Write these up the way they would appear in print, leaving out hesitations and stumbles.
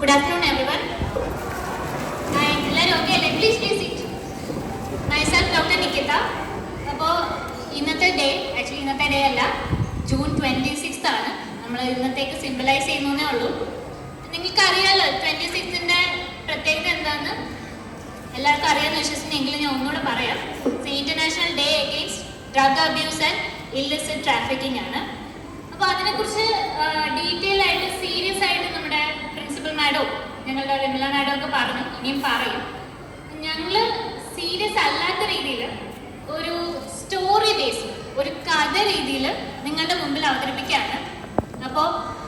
Good afternoon, everyone. Please sit. Myself, Dr. Nikita. അപ്പോൾ ഇന്നത്തെ day actually ഇന്നത്തെ day അല്ല, ജൂൺ 26 ആണ്. നമ്മൾ ഇന്നത്തേക്ക് സിംബലൈസ് ചെയ്യുന്നേ ഉള്ളൂ. നിങ്ങൾക്ക് അറിയാമല്ലോ 26ന്റെ പ്രത്യേകത എന്താണെന്ന് എല്ലാവർക്കും അറിയാമെന്ന് വിശ്വസിക്കുന്നെങ്കിലും ഞാൻ ഒന്നുകൂടെ പറയാം. International day against drug abuse and illicit trafficking ആണ്. അപ്പോൾ അതിനെക്കുറിച്ച് ഡീറ്റെയിൽ ആയിട്ട് സീരിയസ് ആയിട്ട് നമ്മുടെ പ്രിൻസിപ്പൽ മാഡവും ഞങ്ങളുടെ വിമല മാഡവും ഒക്കെ പറഞ്ഞു, ഇനിയും പറയും. ഞങ്ങൾ സീരിയസ് അല്ലാത്ത രീതിയിൽ ഒരു സ്റ്റോറി ബേസ്, ഒരു കഥ രീതിയിൽ നിങ്ങളുടെ മുമ്പിൽ അവതരിപ്പിക്കുകയാണ്. അപ്പോൾ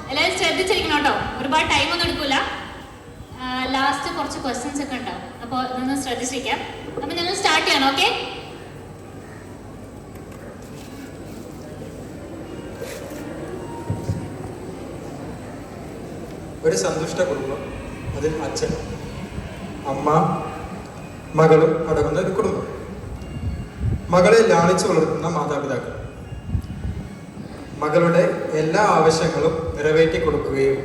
എല്ലാവരും ശ്രദ്ധിച്ചിരിക്കണം കേട്ടോ, ഒരുപാട് ടൈമൊന്നും എടുക്കില്ല. ലാസ്റ്റ് കുറച്ച് ക്വസ്റ്റ്യൻസ് ഒക്കെ ഉണ്ടാവും, അപ്പോൾ ഇതൊന്ന് ശ്രദ്ധിച്ചിരിക്കാം. അപ്പോൾ ഞങ്ങൾ സ്റ്റാർട്ട് ചെയ്യണം. ഓക്കെ? ഒരു സന്തുഷ്ട കുടുംബം, അതിൽ അച്ഛൻ, അമ്മ, മകളും അടങ്ങുന്ന ഒരു കുടുംബം. മകളെ ലാളിച്ചു വളർത്തുന്ന മാതാപിതാക്കൾ, മകളുടെ എല്ലാ ആവശ്യങ്ങളും നിറവേറ്റി കൊടുക്കുകയും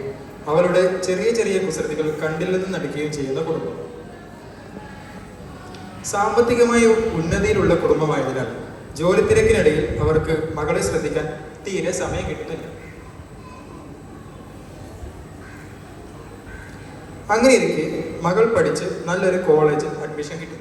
അവളുടെ ചെറിയ ചെറിയ കുസൃതികൾ കണ്ടില്ലെന്ന് നടിക്കുകയും ചെയ്യുന്ന കുടുംബം. സാമ്പത്തികമായി ഉന്നതിയിലുള്ള കുടുംബമായതിനാൽ ജോലി തിരക്കിനിടയിൽ അവർക്ക് മകളെ ശ്രദ്ധിക്കാൻ തീരെ സമയം കിട്ടുന്നില്ല. അങ്ങനെ ഇരിക്കെ മകൾ പഠിച്ച് നല്ലൊരു കോളേജിൽ അഡ്മിഷൻ കിട്ടും.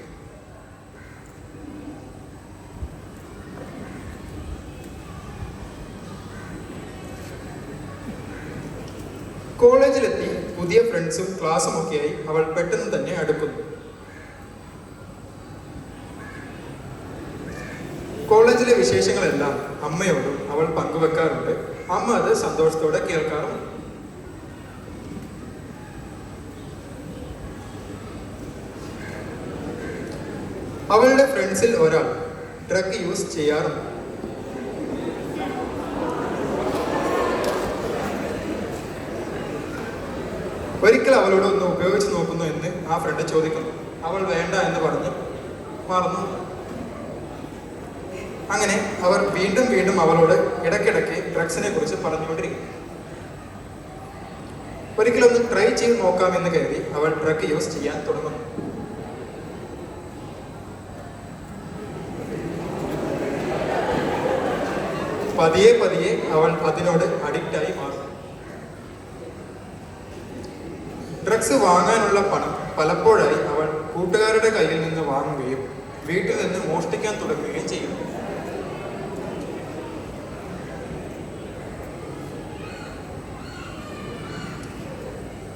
കോളേജിലെത്തി പുതിയ ഫ്രണ്ട്സും ക്ലാസ്സും ഒക്കെയായി അവൾ പെട്ടെന്ന് തന്നെ അടുക്കുന്നു. കോളേജിലെ വിശേഷങ്ങളെല്ലാം അമ്മയോടും അവൾ പങ്കുവെക്കാറുണ്ട്. അമ്മ അത് സന്തോഷത്തോടെ കേൾക്കാറുമുണ്ട്. അവളുടെ ഫ്രണ്ട്സിൽ ഒരാൾ ഡ്രഗ് യൂസ് ചെയ്യാറുണ്ട്. ഒരിക്കൽ അവളോട് ഒന്ന് ഉപയോഗിച്ച് നോക്കുന്നു എന്ന് ആ ഫ്രണ്ട് ചോദിക്കുന്നു. അവൾ വേണ്ട എന്ന് പറഞ്ഞ് മറന്നു. അങ്ങനെ അവർ വീണ്ടും വീണ്ടും അവളോട് ഇടയ്ക്കിടയ്ക്ക് ഡ്രഗ്സിനെ കുറിച്ച് പറഞ്ഞുകൊണ്ടിരിക്കും. ഒരിക്കലൊന്ന് ട്രൈ ചെയ്ത് നോക്കാമെന്ന് കരുതി അവൾ ഡ്രഗ് യൂസ് ചെയ്യാൻ തുടങ്ങുന്നു. പതിയെ പതിയെ അവൾ അതിനോട് അഡിക്റ്റായി മാറും. ഡ്രഗ്സ് വാങ്ങാനുള്ള പണം പലപ്പോഴായി അവൾ കൂട്ടുകാരുടെ കയ്യിൽ നിന്ന് വാങ്ങുകയും വീട്ടിൽ നിന്ന് മോഷ്ടിക്കാൻ തുടങ്ങുകയും ചെയ്യും.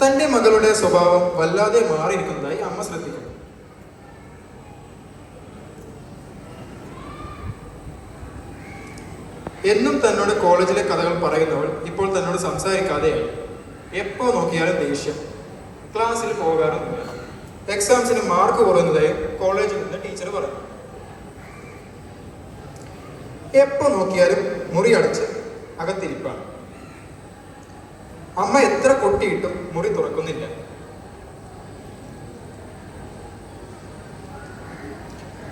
തൻ്റെ മകളുടെ സ്വഭാവം വല്ലാതെ മാറിയിരിക്കുന്നതായി അമ്മ ശ്രദ്ധിക്കുന്നു. എന്നും തന്നോട് കോളേജിലെ കഥകൾ പറയുന്നവൾ ഇപ്പോൾ തന്നോട് സംസാരിക്കാതെയായി. എപ്പോ നോക്കിയാലും ദേഷ്യം. ക്ലാസ്സിൽ പോകാറൊന്നുമില്ല. എക്സാംസിന് മാർക്ക് കുറയുന്നതായും കോളേജിൽ നിന്ന് ടീച്ചർ പറഞ്ഞു. എപ്പോ നോക്കിയാലും മുറി അടച്ച് അകത്തിരിപ്പാണ്. അമ്മ എത്ര കൊട്ടിയിട്ടും മുറി തുറക്കുന്നില്ല.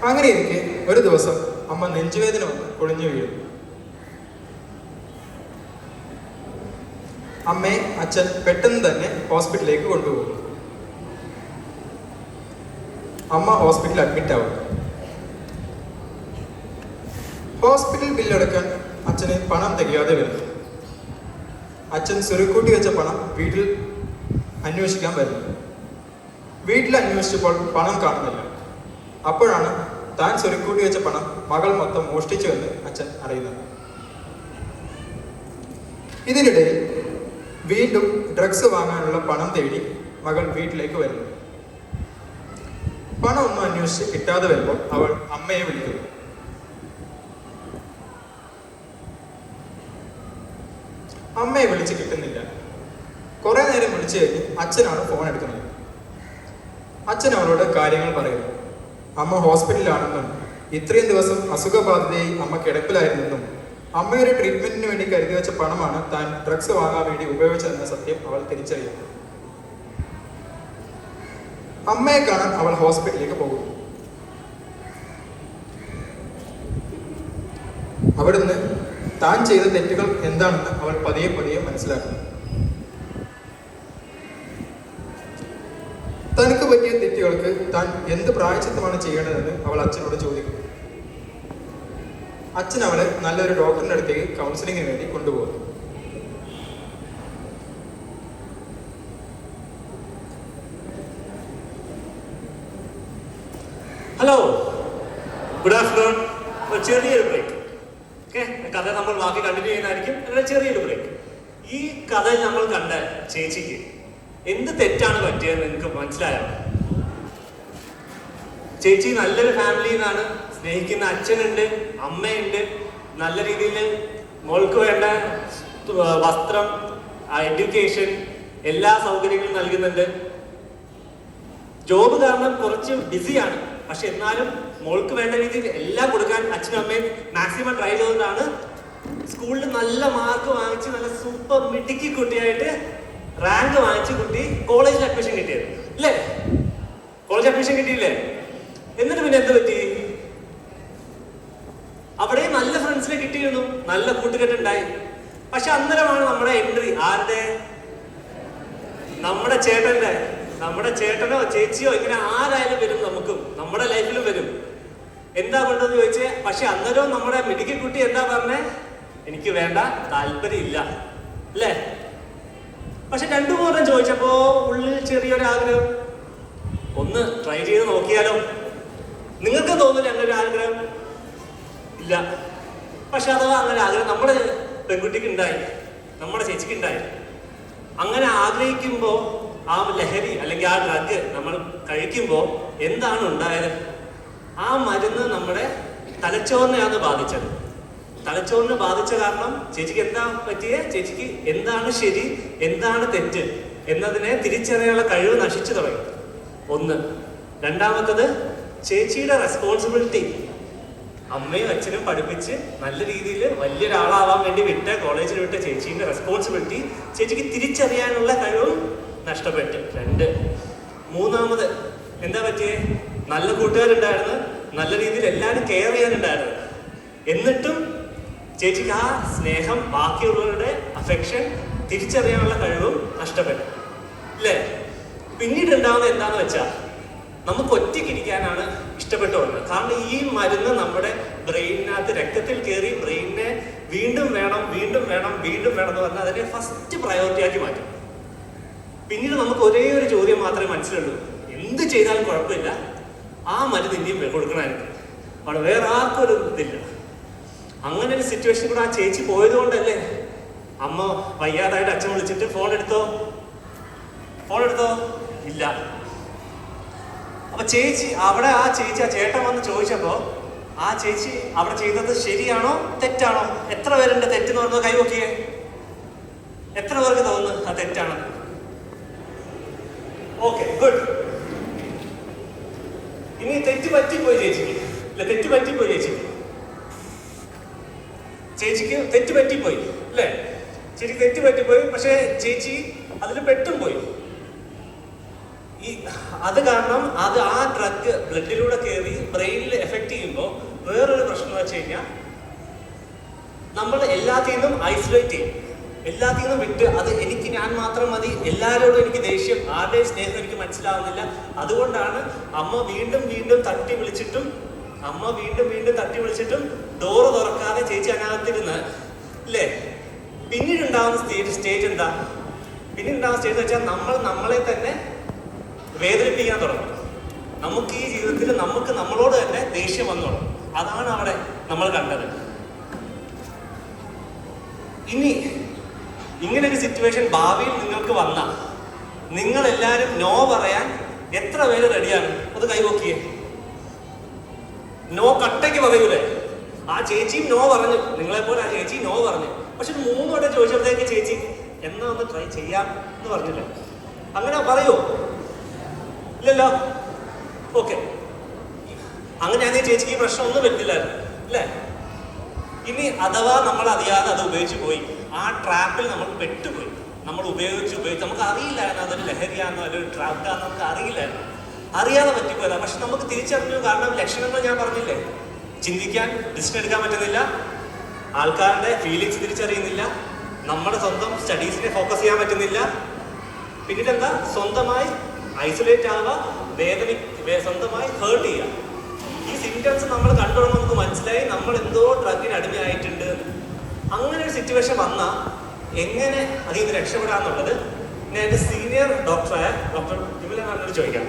അങ്ങനെ ഇരിക്കെ ഒരു ദിവസം അമ്മ നെഞ്ചുവേദന വന്ന് കുഴഞ്ഞു വീഴുന്നു. അമ്മയെ അച്ഛൻ പെട്ടെന്ന് തന്നെ ഹോസ്പിറ്റലിലേക്ക് കൊണ്ടുപോകുന്നു. അമ്മ ഹോസ്പിറ്റലിൽ അഡ്മിറ്റ് ആവുന്നു. ഹോസ്പിറ്റൽ ബില്ലടക്കാൻ അച്ഛന് പണം തികയാതെ വരുന്നു. അച്ഛൻ സ്വരുക്കൂട്ടി വെച്ച പണം വീട്ടിൽ അന്വേഷിക്കാൻ വരുന്നു. വീട്ടിൽ അന്വേഷിച്ചപ്പോൾ പണം കാണുന്നില്ല. അപ്പോഴാണ് താൻ സ്വരുക്കൂട്ടി വെച്ച പണം മകൾ മൊത്തം മോഷ്ടിച്ചുവെന്ന് അച്ഛൻ അറിയുന്നത്. ഇതിനിടയിൽ വീണ്ടും ഡ്രഗ്സ് വാങ്ങാനുള്ള പണം തേടി മകൾ വീട്ടിലേക്ക് വരുന്നു. പണം ഒന്നും അന്വേഷിച്ച് കിട്ടാതെ വരുമ്പോൾ അവൾ അമ്മയെ വിളിക്കുന്നു. അമ്മയെ വിളിച്ച് കിട്ടുന്നില്ല. കുറെ നേരം വിളിച്ചു കഴിഞ്ഞ് അച്ഛനാണ് ഫോൺ എടുക്കുന്നത്. അച്ഛൻ അവളോട് കാര്യങ്ങൾ പറയുന്നു. അമ്മ ഹോസ്പിറ്റലിലാണെന്നും ഇത്രയും ദിവസം അസുഖബാധിതയായി അമ്മ കിടപ്പിലായിരുന്നെന്നും അമ്മയുടെ ട്രീറ്റ്മെന്റിന് വേണ്ടി കരുതി വെച്ച പണമാണ് താൻ ഡ്രഗ്സ് വാങ്ങാൻ വേണ്ടി ഉപയോഗിച്ചതെന്ന സത്യം അവൾ തിരിച്ചറിയുന്നു. അമ്മയെ കാണാൻ അവൾ ഹോസ്പിറ്റലിലേക്ക് പോകുന്നു. അവിടുന്ന് താൻ ചെയ്ത തെറ്റുകൾ എന്താണെന്ന് അവൾ പതിയെ പതിയെ മനസ്സിലാക്കുന്നു. തെറ്റുകൾക്ക് താൻ എന്ത് പ്രായശ്ചിത്തമാണ് ചെയ്യേണ്ടതെന്ന് അവൾ അച്ഛനോട് ചോദിക്കും. അച്ഛൻ അവളെ നല്ലൊരു ഡോക്ടറിൻ്റെ അടുത്തേക്ക് കൗൺസിലിങ്ങിന് വേണ്ടി കൊണ്ടുപോകുന്നു. Hello, good afternoon. ഒരു ചെറിയൊരു ബ്രേക്ക്. ഓക്കെ, കഥ നമ്മൾ ബാക്കി കണ്ടിന്യൂ ചെയ്യുന്നതായിരിക്കും. അങ്ങനെ ചെറിയൊരു ബ്രേക്ക്. ഈ കഥയിൽ നമ്മൾ കണ്ട ചേച്ചിക്ക് എന്ത് തെറ്റാണ് പറ്റിയതെന്ന് നിങ്ങൾക്ക് മനസ്സിലായോ? ചേച്ചി നല്ലൊരു ഫാമിലിയിൽ നിന്നാണ്, സ്നേഹിക്കുന്ന അച്ഛനുണ്ട്, അമ്മയുണ്ട്, നല്ല രീതിയിൽ മോൾക്ക് വേണ്ട വസ്ത്രം, എഡ്യൂക്കേഷൻ, എല്ലാ സൗകര്യങ്ങളും നൽകുന്നുണ്ട്. ജോബ് കാരണം കുറച്ച് ബിസിയാണ്, പക്ഷെ എന്നാലും മോൾക്ക് വേണ്ട രീതിയിൽ എല്ലാം കൊടുക്കാൻ അച്ഛനും അമ്മയും മാക്സിമം ട്രൈ ചെയ്തുകൊണ്ടാണ് സ്കൂളിൽ നല്ല മാർക്ക് വാങ്ങിച്ച് നല്ല സൂപ്പർ മിടുക്കി കുട്ടിയായിട്ട് റാങ്ക് വാങ്ങിച്ച് കുട്ടി കോളേജിൽ അഡ്മിഷൻ കിട്ടിയത് അല്ലേ? കോളേജ് അഡ്മിഷൻ കിട്ടിയില്ലേ? എന്നിട്ട് പിന്നെ എന്ത് പറ്റി? അവിടെ നല്ല ഫ്രണ്ട്സിനെ കിട്ടിയിരുന്നു, നല്ല കൂട്ടുകെട്ടുണ്ടായി. പക്ഷെ അന്നേരമാണ് നമ്മുടെ എൻട്രി. ആരുടെ? നമ്മുടെ ചേട്ടന്റെ. നമ്മുടെ ചേട്ടനോ ചേച്ചിയോ ഇങ്ങനെ ആരായാലും വരും, നമുക്കും നമ്മുടെ ലൈഫിലും വരും. എന്താ കൊണ്ടെന്ന് ചോദിച്ചേ? പക്ഷെ അന്നേരവും നമ്മുടെ മിടുക്കി കുട്ടി എന്താ പറഞ്ഞേ? എനിക്ക് വേണ്ട, താല്പര്യം ഇല്ല അല്ലേ? പക്ഷെ രണ്ടു മൂന്നും ചോദിച്ചപ്പോ ഉള്ളിൽ ചെറിയൊരു ആഗ്രഹം, ഒന്ന് ട്രൈ ചെയ്ത് നോക്കിയാലോ. നിങ്ങൾക്ക് തോന്നില്ല അങ്ങനെ ഒരു ആഗ്രഹം? ഇല്ല. പക്ഷെ അഥവാ അങ്ങനെ ആഗ്രഹം നമ്മുടെ പെൺകുട്ടിക്ക് ഉണ്ടായി, നമ്മുടെ ചേച്ചിക്ക് ഉണ്ടായി. അങ്ങനെ ആഗ്രഹിക്കുമ്പോൾ ആ ലഹരി അല്ലെങ്കിൽ ആ ഡ്രഗ് നമ്മൾ കഴിക്കുമ്പോൾ എന്താണ് ഉണ്ടായത്? ആ മരുന്ന് നമ്മുടെ തലച്ചോറിനെയാണ് ബാധിച്ചത്. തലച്ചോറിനെ ബാധിച്ച കാരണം ചേച്ചിക്ക് എന്താ പറ്റിയേ? ചേച്ചിക്ക് എന്താണ് ശരി, എന്താണ് തെറ്റ് എന്നതിനെ തിരിച്ചറിയാനുള്ള കഴിവ് നശിച്ചു തുടങ്ങി. ഒന്ന്. രണ്ടാമത്തത്, ചേച്ചിയുടെ റെസ്പോൺസിബിലിറ്റി. അമ്മയും അച്ഛനും പഠിപ്പിച്ച് നല്ല രീതിയിൽ വലിയൊരാളാവാൻ വേണ്ടി വിട്ട, കോളേജിൽ വിട്ട ചേച്ചീൻ്റെ റെസ്പോൺസിബിലിറ്റി ചേച്ചിക്ക് തിരിച്ചറിയാനുള്ള കഴിവും നഷ്ടപ്പെട്ടു. രണ്ട്. മൂന്നാമത് എന്താ പറ്റിയേ? നല്ല കൂട്ടുകാരുണ്ടായിരുന്നു, നല്ല രീതിയിൽ എല്ലാവരും കെയർ ചെയ്യാനുണ്ടായിരുന്നു. എന്നിട്ടും ചേച്ചിക്ക് ആ സ്നേഹം, ബാക്കിയുള്ളവരുടെ അഫെക്ഷൻ തിരിച്ചറിയാനുള്ള കഴിവും നഷ്ടപ്പെട്ടു അല്ലേ? പിന്നീട് ഉണ്ടാവുന്നത് എന്താണെന്ന് വെച്ചാൽ നമുക്ക് ഒറ്റയ്ക്കിരിക്കാനാണ് ഇഷ്ടപ്പെട്ടു വന്നത്. കാരണം ഈ മരുന്ന് നമ്മുടെ ബ്രെയിനിനകത്ത് രക്തത്തിൽ കയറി ബ്രെയിനിനെ വീണ്ടും വേണം, വീണ്ടും വേണം, വീണ്ടും വേണം എന്ന് പറഞ്ഞാൽ അതിനെ ഫസ്റ്റ് പ്രയോറിറ്റി ആക്കി മാറ്റും. പിന്നീട് നമുക്ക് ഒരേ ഒരു ചോദ്യം മാത്രമേ മനസ്സിലുള്ളൂ, എന്ത് ചെയ്താലും കുഴപ്പമില്ല, ആ മരുന്ന് ഇനിയും കൊടുക്കണമായിരുന്നു. അവിടെ വേറെ ആർക്കും ഒരു ഇതില്ല. അങ്ങനെ ഒരു സിറ്റുവേഷൻ കൂടെ ആ ചേച്ചി പോയത് കൊണ്ടല്ലേ അമ്മ വയ്യാതായിട്ട് അച്ഛൻ വിളിച്ചിട്ട് ഫോൺ എടുത്തോ ഇല്ല. അപ്പൊ ചേച്ചി അവിടെ ആ ചേട്ടൻ വന്ന് ചോദിച്ചപ്പോ ആ ചേച്ചി അവിടെ ചെയ്തത് ശരിയാണോ തെറ്റാണോ? എത്ര പേരുണ്ട് തെറ്റെന്ന് പറഞ്ഞത്? കൈ നോക്കിയേ. എത്ര പേർക്ക് തോന്നുന്നു ആ തെറ്റാണ്? Okay, good. ഇനി തെറ്റ് പറ്റിപ്പോയി ചേച്ചിക്ക്. അല്ലെ, തെറ്റ് പറ്റിപ്പോയി ചേച്ചിക്ക് തെറ്റ് പറ്റിപ്പോയി അല്ലേ? ചേച്ചിക്ക് തെറ്റ് പറ്റിപ്പോയി. പക്ഷെ ചേച്ചി അതിൽ പെട്ടും പോയി. അത് കാരണം അത് ആ ഡ്രഗ് ബ്ലഡിലൂടെ കയറി ബ്രെയിനിൽ എഫക്ട് ചെയ്യുമ്പോൾ വേറൊരു പ്രശ്നം എന്ന് വെച്ച് കഴിഞ്ഞാൽ നമ്മൾ എല്ലാത്തിൽ നിന്നും ഐസൊലേറ്റ് ചെയ്യും, എല്ലാത്തിൽ നിന്നും വിട്ട് അത് എനിക്ക് ഞാൻ മാത്രം മതി, എല്ലാവരോടും എനിക്ക് ദേഷ്യം, ആരുടെയും സ്നേഹം എനിക്ക് മനസ്സിലാവുന്നില്ല. അതുകൊണ്ടാണ് അമ്മ വീണ്ടും വീണ്ടും തട്ടി വിളിച്ചിട്ടും ഡോറ് തുറക്കാതെ ചേച്ചി അതിനകത്തിരുന്ന് അല്ലേ? പിന്നീട് ഉണ്ടാവുന്ന സ്റ്റേജ് എന്താ? പിന്നീട് ഉണ്ടാവുന്ന സ്റ്റേജ് എന്ന് വെച്ചാൽ നമ്മൾ നമ്മളെ തന്നെ വേദനിപ്പിക്കാൻ തുടങ്ങും. നമുക്ക് ഈ ജീവിതത്തിൽ നമുക്ക് നമ്മളോട് തന്നെ ദേഷ്യം വന്നു തുടങ്ങും. അതാണ് അവിടെ നമ്മൾ കണ്ടത്. ഇനി ഇങ്ങനെ ഒരു സിറ്റുവേഷൻ ഭാവിയിൽ നിങ്ങൾക്ക് വന്നാൽ നിങ്ങൾ എല്ലാവരും നോ പറയാൻ എത്ര പേര് റെഡിയാണ്? അത് കൈവോക്കിയേ. നോ കട്ടയ്ക്ക് പറയൂലേ? ആ ചേച്ചിയും നോ പറഞ്ഞു, നിങ്ങളെപ്പോലെ ആ ചേച്ചി നോ പറഞ്ഞു. പക്ഷെ 3 വട്ടം ചോദിച്ചപ്പോഴത്തേക്ക് ചേച്ചി എന്നാ ഒന്ന് ട്രൈ ചെയ്യാം എന്ന് പറഞ്ഞില്ലേ? അങ്ങനെ പറയുമോ? ഇല്ലല്ലോ. ഓക്കെ, അങ്ങനെയാണെങ്കിൽ ചേച്ചിക്ക് ഈ പ്രശ്നമൊന്നും വരുന്നില്ലായിരുന്നു അല്ലേ? ഇനി അഥവാ നമ്മൾ അറിയാതെ അത് ഉപയോഗിച്ച് പോയി, ആ ട്രാപ്പിൽ നമ്മൾ പെട്ടുപോയി, നമ്മൾ ഉപയോഗിച്ച് നമുക്ക് അറിയില്ലായിരുന്നു അതൊരു ലഹരിയാണെന്നോ അതൊരു ട്രാപ്പാണെന്നോ നമുക്ക് അറിയില്ലായിരുന്നു, അറിയാതെ പറ്റിപ്പോയതാണ്. പക്ഷെ നമുക്ക് തിരിച്ചറിഞ്ഞു. കാരണം ലക്ഷണങ്ങൾ ഞാൻ പറഞ്ഞില്ലേ, ചിന്തിക്കാൻ, ഡിസിഷൻ എടുക്കാൻ പറ്റുന്നില്ല, ആൾക്കാരുടെ ഫീലിങ്സ് തിരിച്ചറിയുന്നില്ല, നമ്മുടെ സ്വന്തം സ്റ്റഡീസിനെ ഫോക്കസ് ചെയ്യാൻ പറ്റുന്നില്ല. പിന്നീട് എന്താ? സ്വന്തമായി ഐസൊലേറ്റ് ആവുക, സ്വന്തമായി ഹേർട്ട് ചെയ്യുക. ഈ സിംറ്റംസ് നമ്മൾ കണ്ടുകൊണ്ട് നമുക്ക് മനസ്സിലായി നമ്മൾ എന്തോ ഡ്രഗിന് അടിമയായിട്ടുണ്ട്. അങ്ങനെ ഒരു സിറ്റുവേഷൻ വന്നാൽ എങ്ങനെ അതിൽ നിന്ന് രക്ഷപ്പെടാന്നുള്ളത് ഞാൻ എൻ്റെ സീനിയർ ഡോക്ടറായ ഡോക്ടർ വിമല മാമിനോട് ചോദിക്കാം.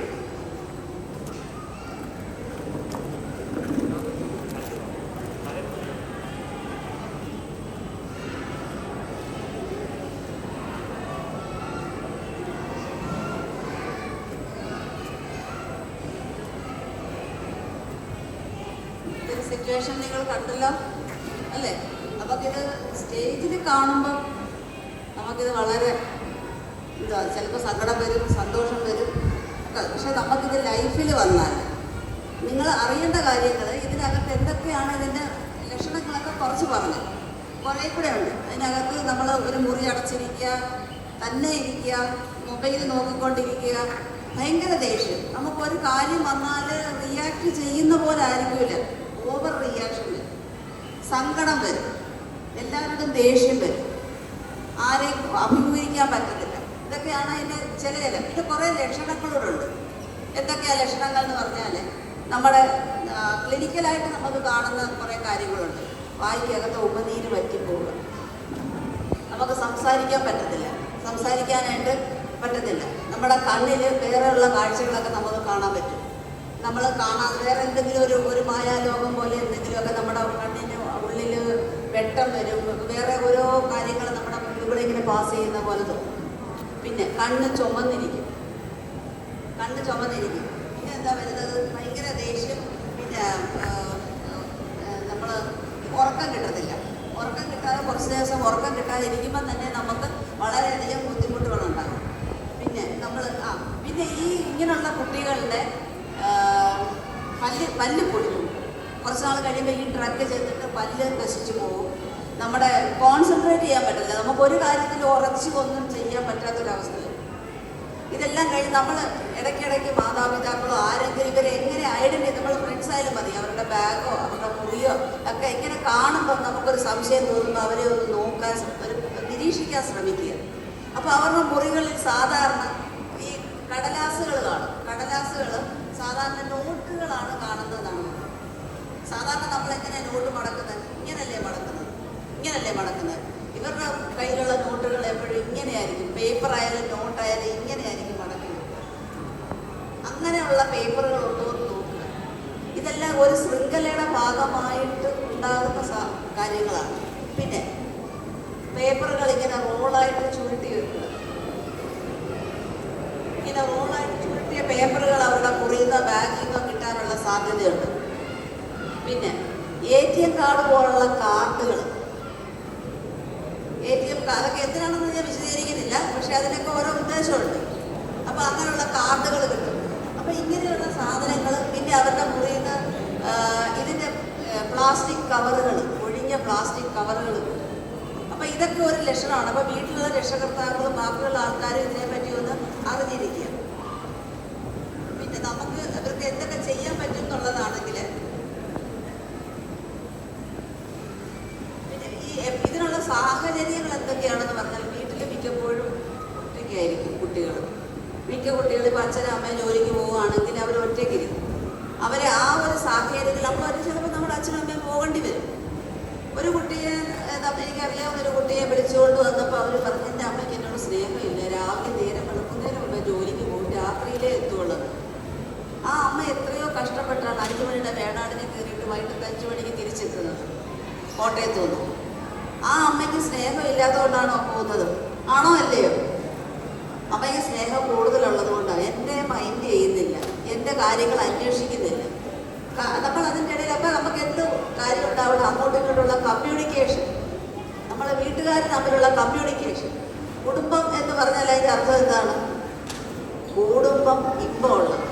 സിറ്റുവേഷൻ നിങ്ങൾ കണ്ടല്ലോ അല്ലേ? നമുക്കിത് സ്റ്റേജിൽ കാണുമ്പോൾ നമുക്കിത് വളരെ ചിലപ്പോൾ സങ്കടം വരും, സന്തോഷം വരും ഒക്കെ. പക്ഷെ നമുക്കിത് ലൈഫിൽ വന്നാൽ നിങ്ങൾ അറിയേണ്ട കാര്യങ്ങൾ ഇതിനകത്ത് എന്തൊക്കെയാണ് ഇതിൻ്റെ ലക്ഷണങ്ങളൊക്കെ കുറച്ച് പറഞ്ഞു കുറേ കൂടെ ഉണ്ട്. അതിനകത്ത് നമ്മൾ ഒരു മുറി അടച്ചിരിക്കുക, തന്നെ ഇരിക്കുക, മൊബൈൽ നോക്കിക്കൊണ്ടിരിക്കുക, ഭയങ്കര ദേഷ്യം. നമുക്കൊരു കാര്യം വന്നാൽ റിയാക്ട് ചെയ്യുന്ന പോലെ ആയിരിക്കില്ല, ഓവർ റിയാക്ഷൻ വരും, സങ്കടം വരും, എല്ലാവരുടെയും ദേഷ്യം വരും, ആരെയും അഭിമുഖീകരിക്കാൻ പറ്റത്തില്ല. ഇതൊക്കെയാണ് അതിൻ്റെ ചില പിന്നെ കുറേ ലക്ഷണങ്ങളോടുണ്ട്. എന്തൊക്കെയാണ് ലക്ഷണങ്ങൾ എന്ന് പറഞ്ഞാൽ നമ്മുടെ ക്ലിനിക്കലായിട്ട് നമുക്ക് കാണുന്ന കുറേ കാര്യങ്ങളുണ്ട്. വായിക്കകത്ത് ഉമിനീര് വറ്റിപ്പോവുക, നമുക്ക് സംസാരിക്കാൻ സംസാരിക്കാനായിട്ട് പറ്റത്തില്ല. നമ്മുടെ കണ്ണിൽ വേറെയുള്ള കാഴ്ചകളൊക്കെ നമുക്ക് കാണാൻ പറ്റും. നമ്മൾ കാണാതെ വേറെ എന്തെങ്കിലും ഒരു മായാലോകം പോലെ എന്തെങ്കിലുമൊക്കെ നമ്മുടെ കണ്ണിന് ഉള്ളിൽ വെട്ടം വരും. വേറെ ഓരോ കാര്യങ്ങൾ നമ്മുടെ മുന്നിലൂടെ ഇങ്ങനെ പാസ് ചെയ്യുന്ന പോലെ തോന്നും. പിന്നെ കണ്ണ് ചുമന്നിരിക്കും. പിന്നെ എന്താ വരുന്നത്? ഭയങ്കര ദേഷ്യം. പിന്നെ നമ്മൾ ഉറക്കം കിട്ടത്തില്ല. ഉറക്കം കിട്ടാതെ കുറച്ച് ദിവസം ഉറക്കം കിട്ടാതിരിക്കുമ്പോൾ തന്നെ നമുക്ക് വളരെയധികം ബുദ്ധിമുട്ടുകളുണ്ടാകും. പിന്നെ പിന്നെ ഇങ്ങനെയുള്ള കുട്ടികളുടെ പല്ല് പൊടിഞ്ഞു കുറച്ച് നാൾ കഴിയുമ്പോൾ ഈ ഡ്രഗ് ചെയ്തിട്ട് പല്ല് നശിച്ചു പോകും. നമ്മുടെ കോൺസെൻട്രേറ്റ് ചെയ്യാൻ പറ്റില്ല, നമുക്കൊരു കാര്യത്തിൽ ഉറച്ച് ഒന്നും ചെയ്യാൻ പറ്റാത്തൊരവസ്ഥ. ഇതെല്ലാം കഴിഞ്ഞ് നമ്മൾ ഇടയ്ക്കിടയ്ക്ക് മാതാപിതാക്കളോ ആരെങ്കിലും ഇവരെ എങ്ങനെ നമ്മൾ ഫ്രണ്ട്സ് ആയാലും മതി, അവരുടെ ബാഗോ അവരുടെ മുറിയോ ഒക്കെ ഇങ്ങനെ കാണുമ്പോൾ നമുക്കൊരു സംശയം തോന്നുമ്പോൾ അവരെ ഒന്ന് നോക്കാൻ നിരീക്ഷിക്കാൻ ശ്രമിക്കുക. അപ്പോൾ അവരുടെ മുറികളിൽ സാധാരണ ഈ കടലാസുകൾ കാണും. കടലാസുകൾ സാധാരണ നോട്ടുകളാണ് കാണുന്നതാണ്. സാധാരണ നമ്മളെങ്ങനെ നോട്ട് മടക്കുന്നത്? ഇങ്ങനല്ലേ മടക്കുന്നത്. ഇവരുടെ കയ്യിലുള്ള നോട്ടുകൾ എപ്പോഴും ഇങ്ങനെയായിരിക്കും. പേപ്പർ ആയാലും നോട്ടായാലും ഇങ്ങനെയായിരിക്കും മടക്കുന്നത്. അങ്ങനെയുള്ള പേപ്പറുകൾ ഉണ്ടോ എന്ന് നോക്കുക. ഇതെല്ലാം ഒരു ശൃംഖലയുടെ ഭാഗമായിട്ട് ഉണ്ടാകുന്ന കാര്യങ്ങളാണ്. പിന്നെ പേപ്പറുകൾ ഇങ്ങനെ റോളായിട്ട് ചുരുട്ടി വെക്കുക. ഇങ്ങനെ റോളായിട്ട് ചുരുട്ടിയ പേപ്പറുകൾ അവരുടെ മുറിയുന്ന ബാഗിൽ നിന്നോ കിട്ടാനുള്ള സാധ്യതയുണ്ട്. പിന്നെ ATM കാർഡ് പോലുള്ള കാർഡുകൾ, അതൊക്കെ എന്തിനാണെന്ന് ഞാൻ വിശദീകരിക്കുന്നില്ല, പക്ഷെ അതിനൊക്കെ ഓരോ ഉദ്ദേശമുണ്ട്. അപ്പോൾ അങ്ങനെയുള്ള കാർഡുകൾ കിട്ടും. അപ്പോൾ ഇങ്ങനെയുള്ള സാധനങ്ങൾ. പിന്നെ അവരുടെ മുറിയിൽ നിന്ന് ഇതിൻ്റെ പ്ലാസ്റ്റിക് കവറുകൾ, ഒഴിഞ്ഞ പ്ലാസ്റ്റിക് കവറുകൾ കിട്ടും. അപ്പോൾ ഇതൊക്കെ ഒരു ലക്ഷണമാണ്. അപ്പോൾ വീട്ടിലുള്ള രക്ഷകർത്താക്കളും ബാക്കിയുള്ള ആൾക്കാരും ഇതിനെപ്പറ്റി ഒന്ന് അറിഞ്ഞിരിക്കുക. പിന്നെ നമുക്ക് അവർക്ക് എന്തൊക്കെ ചെയ്യാൻ പറ്റും എന്നുള്ളതാണെങ്കിൽ ഇതിനുള്ള സാഹചര്യങ്ങൾ എന്തൊക്കെയാണെന്ന് പറഞ്ഞാൽ വീട്ടിൽ മിക്കപ്പോഴും ഒറ്റയ്ക്കായിരിക്കും കുട്ടികൾ. മിക്ക കുട്ടികൾ ഇപ്പോൾ അച്ഛനും അമ്മയും ജോലിക്ക് പോവുകയാണെങ്കിൽ അവർ ഒറ്റയ്ക്കിരിക്കും. അവരെ ആ ഒരു സാഹചര്യത്തിൽ അപ്പോൾ ചിലപ്പോൾ നമ്മുടെ അച്ഛനും അമ്മയും പോകേണ്ടി വരും. ഒരു കുട്ടിയെ എനിക്കറിയാവുന്ന ഒരു കുട്ടിയെ വിളിച്ചുകൊണ്ട് വന്നപ്പോൾ അവർ പറഞ്ഞു, എൻ്റെ അമ്മയ്ക്ക് എന്നോട് സ്നേഹമില്ല, രാവിലെ നേരം വെളുക്കുന്നതിന് മുമ്പേ ജോലിക്ക് പോകും, രാത്രിയിലേ എത്തുള്ളൂ. ആ അമ്മ എത്രയോ കഷ്ടപ്പെട്ടാണ് 5 മണിയുടെ വേണാടിനെ കയറിയിട്ട് വൈകിട്ട് 5 മണിക്ക് തിരിച്ചെത്തുന്നത് കോട്ടയത്ത് നിന്ന്. ആ അമ്മയ്ക്ക് സ്നേഹം ഇല്ലാത്തതുകൊണ്ടാണോ പോകുന്നത്? ആണോ അല്ലയോ? അമ്മയ്ക്ക് സ്നേഹം കൂടുതലുള്ളത് കൊണ്ടാണ്. എന്നെ മൈൻഡ് ചെയ്യുന്നില്ല, എൻ്റെ കാര്യങ്ങൾ അന്വേഷിക്കുന്നില്ല. നമ്മൾ അതിൻ്റെ ഇടയിൽ അപ്പം നമുക്ക് എന്ത് കാര്യം ഉണ്ടാവണം? അങ്ങോട്ടും ഇങ്ങോട്ടുള്ള കമ്മ്യൂണിക്കേഷൻ, നമ്മളെ വീട്ടുകാർ തമ്മിലുള്ള കമ്മ്യൂണിക്കേഷൻ. കുടുംബം എന്ന് പറഞ്ഞാൽ അതിൻ്റെ അർത്ഥം എന്താണ്? കുടുംബം ഇമ്പമുള്ളത്,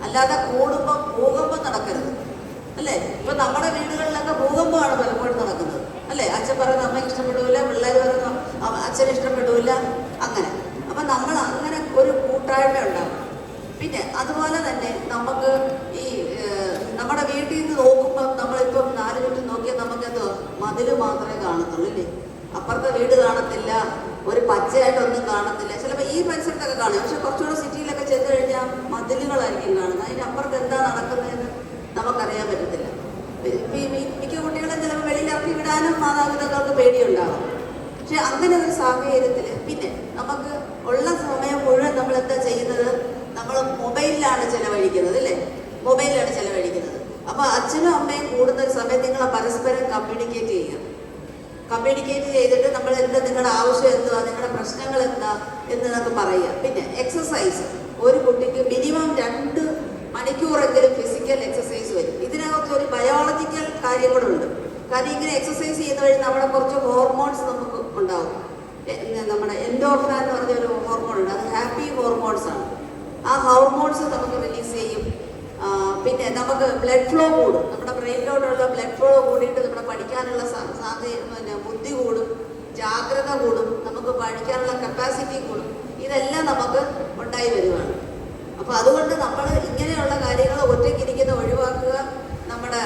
അല്ലാതെ കുടുംബം ഭൂകമ്പം നടക്കരുത്, അല്ലേ? ഇപ്പം നമ്മുടെ വീടുകളിലൊക്കെ ഭൂകമ്പമാണ് പലപ്പോഴും നടക്കുന്നത്, അല്ലേ? അച്ഛൻ പറയുന്ന അമ്മയ്ക്ക് ഇഷ്ടപ്പെടില്ല, പിള്ളേർ പറയുന്ന അച്ഛന് ഇഷ്ടപ്പെടില്ല, അങ്ങനെ. അപ്പം നമ്മൾ അങ്ങനെ ഒരു കൂട്ടായ്മ ഉണ്ടാവും. പിന്നെ അതുപോലെ തന്നെ നമുക്ക് ഈ നമ്മുടെ വീട്ടിൽ നിന്ന് നോക്കുമ്പോൾ നമ്മളിപ്പം 4 ചുറ്റും നോക്കിയാൽ നമുക്കെന്തോ മതിൽ മാത്രമേ കാണത്തുള്ളൂ, ഇല്ലേ? അപ്പുറത്തെ വീട് കാണത്തില്ല, ഒരു പച്ചയായിട്ടൊന്നും കാണത്തില്ല. ചിലപ്പോൾ ഈ പരിസരത്തൊക്കെ കാണും, പക്ഷെ കുറച്ചുകൂടെ സിറ്റിയിലൊക്കെ ചെന്ന് കഴിഞ്ഞാൽ മതിൽ സ്ക്രീനുകളായിരിക്കും കാണുന്നത്. അതിൻ്റെ അപ്പുറത്ത് എന്താ നടക്കുന്നതെന്ന് നമുക്കറിയാൻ പറ്റത്തില്ല. മിക്ക കുട്ടികളെ ചിലപ്പോൾ വെളിയിലിറക്കി വിടാനും മാതാപിതാക്കൾക്ക് പേടിയുണ്ടാകും. പക്ഷെ അങ്ങനെ ഒരു സാഹചര്യത്തിൽ പിന്നെ നമുക്ക് ഉള്ള സമയം മുഴുവൻ നമ്മൾ എന്താ ചെയ്യുന്നത്? നമ്മൾ മൊബൈലിലാണ് ചിലവഴിക്കുന്നത്, അല്ലേ? മൊബൈലിലാണ് ചിലവഴിക്കുന്നത്. അപ്പോൾ അച്ഛനും അമ്മയും കൂടുന്ന ഒരു സമയത്ത് നിങ്ങൾ പരസ്പരം കമ്മ്യൂണിക്കേറ്റ് ചെയ്യുക. കമ്മ്യൂണിക്കേറ്റ് ചെയ്തിട്ട് നമ്മൾ എന്താ, നിങ്ങളുടെ ആവശ്യം എന്തുവാ, നിങ്ങളുടെ പ്രശ്നങ്ങൾ എന്താ എന്നൊക്കെ പറയുക. പിന്നെ എക്സസൈസ്, ഒരു കുട്ടിക്ക് മിനിമം 2 മണിക്കൂറെങ്കിലും ഫിസിക്കൽ എക്സസൈസ് വരും. ഇതിനകത്ത് ഒരു ബയോളജിക്കൽ കാര്യം കൂടെ ഉണ്ട്. കാരണം ഇങ്ങനെ എക്സസൈസ് ചെയ്യുന്ന വഴി നമ്മുടെ കുറച്ച് ഹോർമോൺസ് നമുക്ക് ഉണ്ടാവും. നമ്മുടെ എൻഡോർഫിൻ എന്ന് പറഞ്ഞൊരു ഹോർമോൺ ഉണ്ട്, അത് ഹാപ്പി ഹോർമോൺസ് ആണ്. ആ ഹോർമോൺസ് നമുക്ക് റിലീസ് ചെയ്യും. പിന്നെ നമുക്ക് ബ്ലഡ് ഫ്ലോ കൂടും. നമ്മുടെ ബ്രെയിനിലോട്ടുള്ള ബ്ലഡ് ഫ്ലോ കൂടിയിട്ട് നമ്മുടെ പഠിക്കാനുള്ള പിന്നെ ബുദ്ധി കൂടും, ജാഗ്രത കൂടും, നമുക്ക് പഠിക്കാനുള്ള കപ്പാസിറ്റി കൂടും. ഇതെല്ലാം നമുക്ക് ഉണ്ടായി വരുവാണ്. അപ്പോൾ അതുകൊണ്ട് നമ്മൾ ഇങ്ങനെയുള്ള കാര്യങ്ങൾ ഒറ്റയ്ക്കിരിക്കുന്ന ഒഴിവാക്കുക. നമ്മുടെ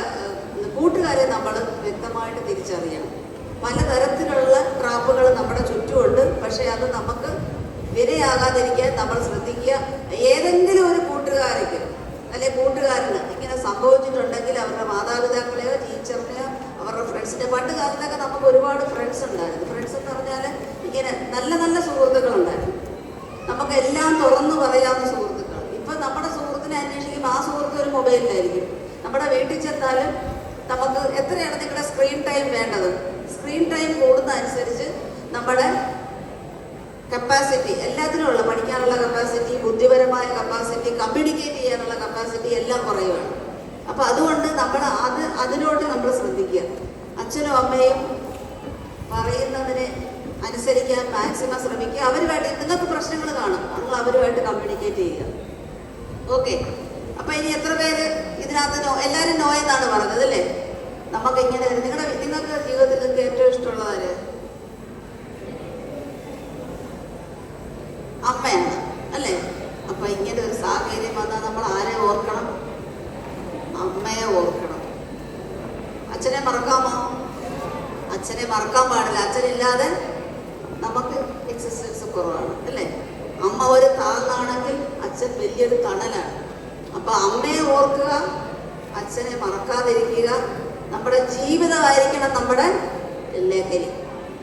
കൂട്ടുകാരെ നമ്മൾ വ്യക്തമായിട്ട് തിരിച്ചറിയണം. പലതരത്തിലുള്ള ട്രാപ്പുകൾ നമ്മുടെ ചുറ്റുമുണ്ട്. പക്ഷേ അത് നമുക്ക് വിരയാകാതിരിക്കാൻ നമ്മൾ ശ്രദ്ധിക്കുക. ഏതെങ്കിലും ഒരു കൂട്ടുകാർക്ക് അല്ലെ കൂട്ടുകാരന് ഇങ്ങനെ സംഭവിച്ചിട്ടുണ്ടെങ്കിൽ അവരുടെ മാതാപിതാക്കളെയോ ടീച്ചറിനെയോ അവരുടെ ഫ്രണ്ട്സിനെ, പണ്ട് കാലത്തൊക്കെ നമുക്ക് ഒരുപാട് ഫ്രണ്ട്സ് ഉണ്ടായിരുന്നു. ഫ്രണ്ട്സ് എന്ന് പറഞ്ഞാൽ ഇങ്ങനെ നല്ല നല്ല സുഹൃത്തുക്കളുണ്ടായിരുന്നു. നമുക്ക് എല്ലാം തുറന്നു പറയാവുന്ന സുഹൃത്തുക്കൾ. ഇപ്പം നമ്മുടെ സുഹൃത്തിനെ അന്വേഷിക്കുമ്പോൾ ആ സുഹൃത്ത് ഒരു മൊബൈലിലായിരിക്കും. നമ്മുടെ വീട്ടിൽ ചെന്നാലും നമുക്ക് എത്രയാണ് നിങ്ങളുടെ സ്ക്രീൻ ടൈം വേണ്ടത്? സ്ക്രീൻ ടൈം കൂടുന്ന അനുസരിച്ച് നമ്മുടെ കപ്പാസിറ്റി, എല്ലാത്തിനുമുള്ള പഠിക്കാനുള്ള കപ്പാസിറ്റി, ബുദ്ധിപരമായ കപ്പാസിറ്റി, കമ്മ്യൂണിക്കേറ്റ് ചെയ്യാനുള്ള കപ്പാസിറ്റി എല്ലാം കുറയുകയാണ്. അപ്പോൾ അതുകൊണ്ട് നമ്മൾ അതിനോട് നമ്മൾ ശ്രദ്ധിക്കുക. അച്ഛനും അമ്മയും പറയുന്നതിനെ അനുസരിക്കാൻ മാക്സിമം ശ്രമിക്കുക. അവരുമായിട്ട് നിങ്ങൾക്ക് പ്രശ്നങ്ങൾ കാണും, നിങ്ങൾ അവരുമായിട്ട് കമ്മ്യൂണിക്കേറ്റ് ചെയ്യുക. ഓക്കെ. അപ്പോൾ ഇനി എത്ര പേര് ഇതിനകത്ത് എല്ലാവരും നോ എന്നാണ് പറഞ്ഞത്, അല്ലേ? നമുക്കിങ്ങനെ നിങ്ങൾക്ക് ജീവിതത്തിൽ നിങ്ങൾക്ക് ഏറ്റവും ഇഷ്ടമുള്ളവര് അമ്മയാണ്, അല്ലേ? അപ്പൊ ഇങ്ങനെ ഒരു സാഹചര്യം വന്നാൽ നമ്മൾ ആരെ ഓർക്കണം? അമ്മയെ ഓർക്കണം. അച്ഛനെ മറക്കാമോ? അച്ഛനെ മറക്കാൻ പാടില്ല. അച്ഛനില്ലാതെ നമുക്ക് എക്സിസ്റ്റൻസ് കുറവാണ്, അല്ലേ? അമ്മ ഒരു താങ്ങാണെങ്കിൽ അച്ഛൻ വലിയൊരു തണലാണ്. അപ്പൊ അമ്മയെ ഓർക്കുക, അച്ഛനെ മറക്കാതിരിക്കുക. നമ്മുടെ ജീവിതമായിരിക്കണം നമ്മുടെ ലഹരി,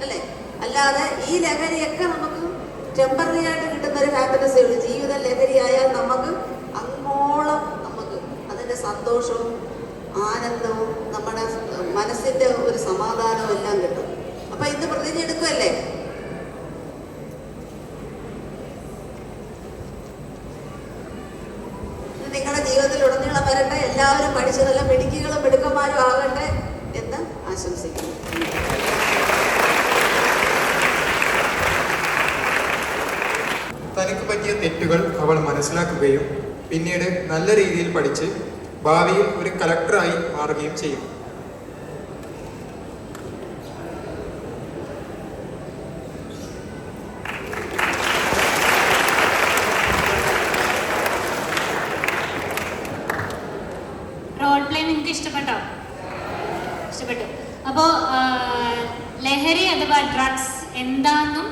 അല്ലേ? അല്ലാതെ ഈ ലഹരിയൊക്കെ നമുക്ക് ടെമ്പററി ആയിട്ട് കിട്ടുന്ന ഒരു ഹാപ്പിനെസ്സേ ഉള്ളൂ. ജീവിത ലഹരിയായാൽ നമുക്ക് അങ്ങോളം നമുക്ക് അതിൻ്റെ സന്തോഷവും ആനന്ദവും നമ്മുടെ മനസ്സിൻ്റെ ഒരു സമാധാനവും എല്ലാം കിട്ടും. അപ്പൊ ഇന്ന് പ്രതിജ്ഞ എടുക്കുമല്ലേ? നിങ്ങളുടെ ജീവിതത്തിൽ ഉടനീളം വരട്ടെ. എല്ലാവരും പഠിച്ച് നല്ല മിടുക്കികളും മിടുക്കന്മാരും ആകട്ടെ എന്ന് ആശംസിക്കുന്നു. തനിക്ക് പറ്റിയ തെറ്റുകൾ അവൾ മനസ്സിലാക്കുകയും പിന്നീട് നല്ല രീതിയിൽ പഠിച്ച് ഭാവിയിൽ ഒരു കലക്ടറായി മാറുകയും ചെയ്യും. റോൾ പ്ലേ നിങ്ങൾക്ക് ഇഷ്ടപ്പെട്ടോ? ഇഷ്ടപ്പെട്ടു. അപ്പോൾ ലഹരി അഥവാ ഡ്രഗ്സ് എന്താണെന്നും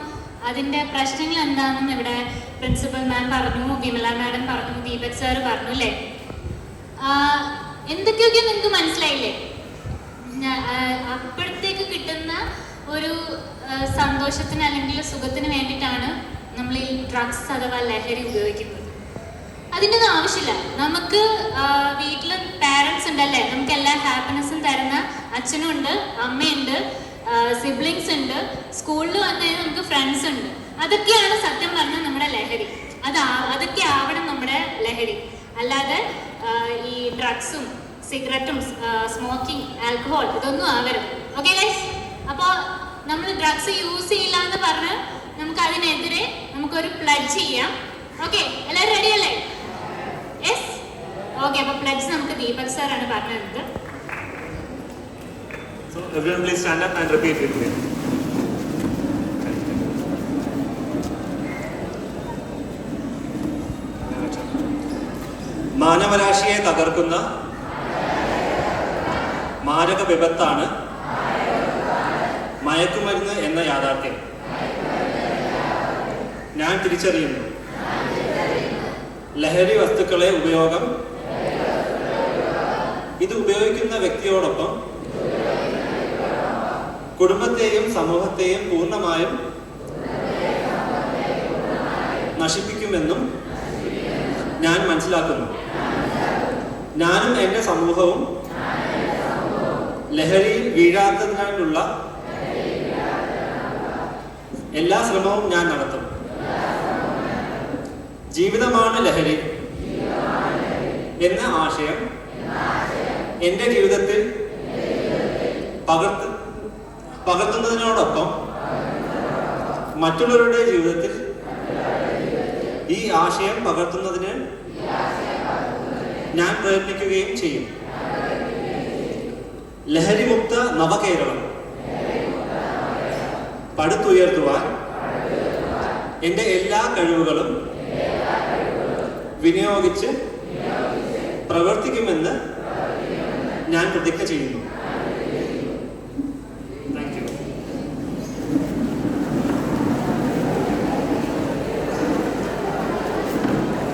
അതിൻ്റെ പ്രശ്നങ്ങൾ എന്താണെന്നും ഇവിടെ പ്രിൻസിപ്പൽ മാം പറഞ്ഞു, വിമല മാഡം പറഞ്ഞു, ദീപക് സാർ പറഞ്ഞു, അല്ലേ? എന്തൊക്കെയൊക്കെ നിങ്ങൾക്ക് മനസ്സിലായില്ലേ? അപ്പോഴത്തേക്ക് കിട്ടുന്ന ഒരു സന്തോഷത്തിന് അല്ലെങ്കിൽ സുഖത്തിന് വേണ്ടിയിട്ടാണ് നമ്മൾ ഈ ഡ്രഗ്സ് അഥവാ ലഹരി ഉപയോഗിക്കുന്നത്. അതിൻ്റെ ഒന്നും ആവശ്യമില്ല. നമുക്ക് വീട്ടിൽ പാരൻസ് ഉണ്ടല്ലേ, നമുക്ക് എല്ലാ ഹാപ്പിനെസ്സും തരുന്ന അച്ഛനും ഉണ്ട്, അമ്മയുണ്ട്, സിബ്ലിങ്സ് ഉണ്ട്, സ്കൂളിൽ വന്നു കഴിഞ്ഞാൽ നമുക്ക് ഫ്രണ്ട്സ് ഉണ്ട്. അതൊക്കെയാണ് സത്യം പറഞ്ഞാൽ നമ്മുടെ ലഹരി. അതൊക്കെ ആവണം നമ്മുടെ ലഹരി. അല്ലാതെ ഈ ഡ്രഗ്സും സിഗരറ്റും സ്മോക്കിംഗ്, ആൽക്കഹോൾ ഇതൊന്നും ആവരുത്. Okay guys? അപ്പോൾ നമ്മൾ ഡ്രഗ്സ് യൂസ് ചെയ്യില്ല എന്ന് പറഞ്ഞ് നമുക്ക് അതിനെതിരെ നമുക്കൊരു പ്ലഡ്ജ് ചെയ്യാം. ഓക്കെ, എല്ലാവരും റെഡി അല്ലേ? യെസ്. ഓക്കെ, അപ്പോൾ പ്ലഡ്ജ് നമുക്ക് ദീപക് സാറാണ് പറഞ്ഞു തരുന്നത്. So everyone please stand up and repeat with me. മാനവരാശിയെ തകർക്കുന്ന മാരക വിപത്താണ് മയക്കുമരുന്ന് എന്ന യാഥാർത്ഥ്യം ഞാൻ തിരിച്ചറിയുന്നു. ലഹരി വസ്തുക്കളെ ഉപയോഗം ഇത് ഉപയോഗിക്കുന്ന വ്യക്തിയോടൊപ്പം കുടുംബത്തെയും സമൂഹത്തെയും പൂർണ്ണമായും നശിപ്പിക്കുമെന്നും ഞാൻ മനസ്സിലാക്കുന്നു. ഞാനും എൻ്റെ സമൂഹവും ലഹരിയിൽ വീഴാത്തതിനുള്ള എല്ലാ ശ്രമവും ഞാൻ നടത്തും. ജീവിതമാണ് ലഹരി എന്ന ആശയം എൻ്റെ ജീവിതത്തിൽ പകർത്തുന്നതിനോടൊപ്പം മറ്റുള്ളവരുടെ ജീവിതത്തിൽ ഈ ആശയം പകർത്തുന്നതിന് ഞാൻ പ്രയത്നിക്കുകയും ചെയ്യും. ലഹരിമുക്ത നവകേരളം പടുത്തുയർത്തുവാൻ എൻ്റെ എല്ലാ കഴിവുകളും വിനിയോഗിച്ച് പ്രവർത്തിക്കുമെന്ന് ഞാൻ പ്രതിജ്ഞ ചെയ്യുന്നു.